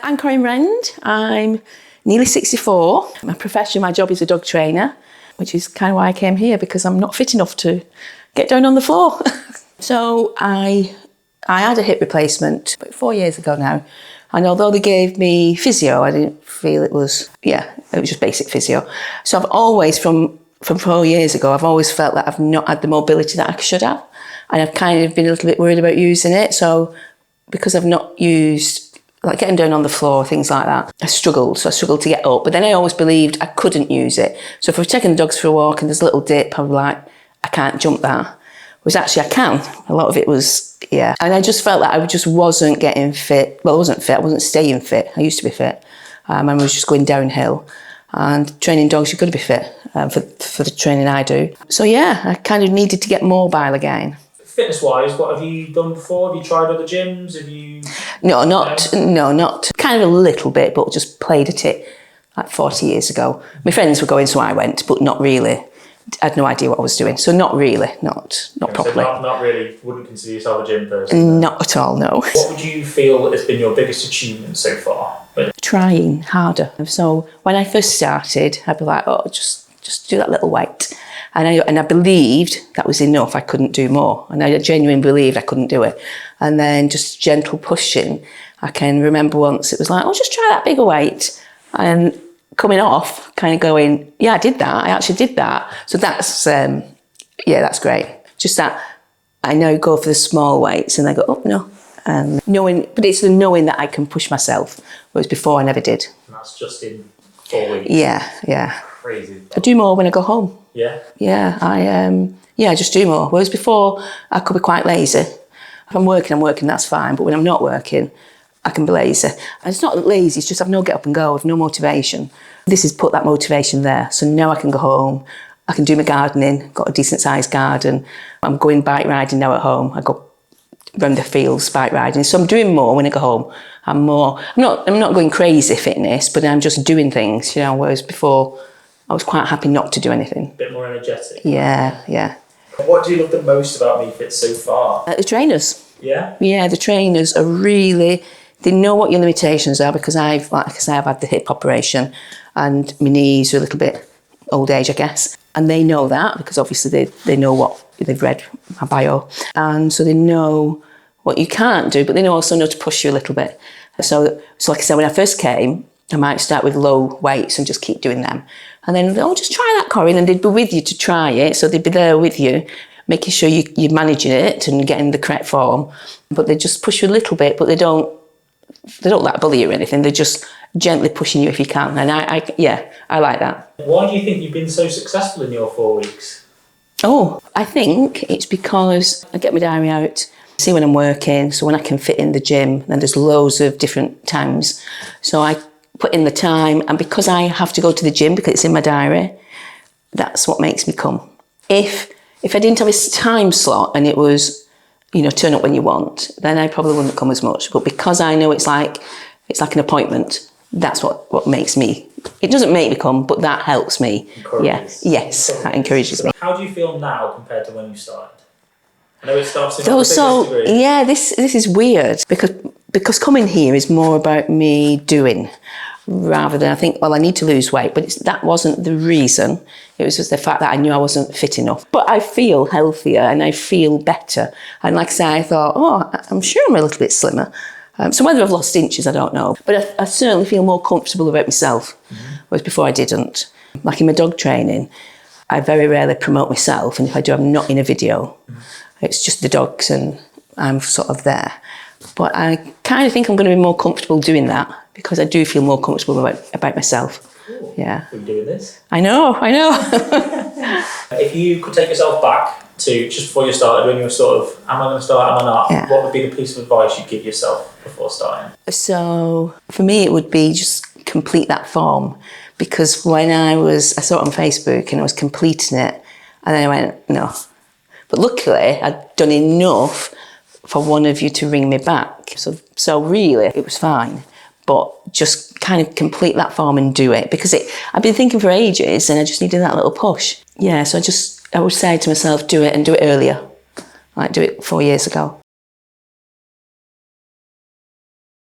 I'm Corinne Wrend. I'm nearly 64. My profession, my job is a dog trainer, which is kind of why I came here, because I'm not fit enough to get down on the floor. So I had a hip replacement about 4 years ago now. And although they gave me physio, I didn't feel it was, it was just basic physio. So I've always, from 4 years ago, I've always felt that I've not had the mobility that I should have. And I've kind of been a little bit worried about using it. So because I've not used, like getting down on the floor, things like that, I struggled. So I struggled to get up. But then I always believed I couldn't use it. So if I was taking the dogs for a walk and there's a little dip, I was like, I can't jump that. Whereas actually I can. A lot of it was, And I just felt that I just wasn't getting fit. Well, I wasn't fit. I wasn't staying fit. I used to be fit. I was just going downhill. And training dogs, you've got to be fit for the training I do. So I kind of needed to get mobile again. Fitness-wise, what have you done before? Have you tried other gyms? Have you? No, not kind of a little bit, but just played at it like 40 years ago. My friends were going, so I went, but not really. I had no idea what I was doing, so not really, not properly. So not really, wouldn't consider yourself a gym person? Not at all, no. What would you feel has been your biggest achievement so far? Trying harder. So when I first started, I'd be like, just do that little weight. And I believed that was enough, I couldn't do more. And I genuinely believed I couldn't do it. And then just gentle pushing. I can remember once it was like, just try that bigger weight. And coming off, kind of going, I did that, I actually did that. So that's, that's great. Just that I now go for the small weights and I go, no. But it's the knowing that I can push myself, whereas before I never did. And that's just in 4 weeks? Yeah. Crazy. I do more when I go home. Yeah? Yeah, I just do more. Whereas before, I could be quite lazy. If I'm working, that's fine. But when I'm not working, I can be lazy. And it's not lazy, it's just I've no get up and go, I've no motivation. This has put that motivation there. So now I can go home, I can do my gardening, got a decent sized garden. I'm going bike riding now at home. I go around the fields bike riding. So I'm doing more when I go home. I'm not going crazy fitness, but I'm just doing things, whereas before I was quite happy not to do anything. A bit more energetic. Yeah. What do you love the most about MEE-FIT so far? The trainers. Yeah? Yeah, the trainers are really, they know what your limitations are, because I've had the hip operation and my knees are a little bit old age, I guess. And they know that because obviously they know what, they've read my bio. And so they know what you can't do, but they also know to push you a little bit. So like I said, when I first came, I might start with low weights and just keep doing them. And then, just try that, Corinne. And they'd be with you to try it. So they'd be there with you, making sure you're managing it and getting the correct form. But they just push you a little bit, but they don't like bully you or anything. They're just gently pushing you if you can. And I like that. Why do you think you've been so successful in your 4 weeks? I think it's because I get my diary out, see when I'm working, so when I can fit in the gym, then there's loads of different times. So I put in the time, and because I have to go to the gym because it's in my diary, that's what makes me come. If I didn't have a time slot and it was, turn up when you want, then I probably wouldn't come as much. But because I know it's like an appointment, that's what makes me. It doesn't make me come, but that helps me. Yes, that encourages me. How do you feel now compared to when you started? I know it starts in this is weird because coming here is more about me doing, rather than I think, I need to lose weight, but that wasn't the reason. It was just the fact that I knew I wasn't fit enough. But I feel healthier and I feel better. And like I say, I thought, I'm sure I'm a little bit slimmer. So whether I've lost inches, I don't know. But I certainly feel more comfortable about myself, whereas before I didn't. Like in my dog training, I very rarely promote myself. And if I do, I'm not in a video. It's just the dogs and I'm sort of there. But I kind of think I'm going to be more comfortable doing that because I do feel more comfortable about myself. Cool. Yeah. Are you doing this? I know. If you could take yourself back to just before you started, when you were sort of, am I going to start, am I not? What would be the piece of advice you'd give yourself before starting? So for me, it would be just complete that form. Because when I saw it on Facebook and I was completing it, and then I went, no. But luckily, I'd done enough for one of you to ring me back. So really, it was fine. But just kind of complete that form and do it. Because I've been thinking for ages and I just needed that little push. Yeah, so I would say to myself, do it and do it earlier. Like do it 4 years ago.